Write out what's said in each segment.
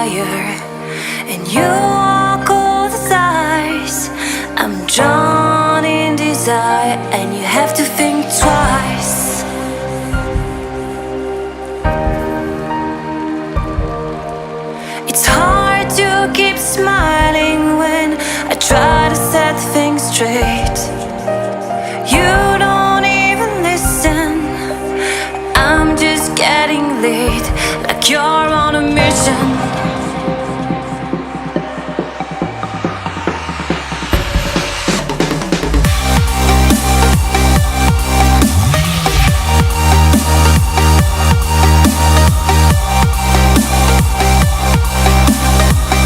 fire, and you walk all the sides. I'm drawn in desire, and you have to think twice. It's hard to keep smiling when I try to set things straight. You don't even listen. I'm just getting late, like you're on a mission.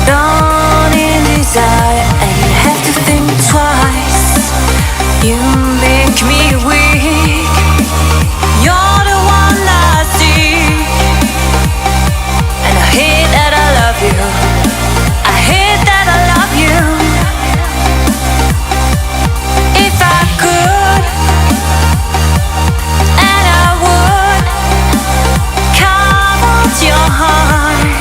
Drawn in desire, and you have to think twice. You make me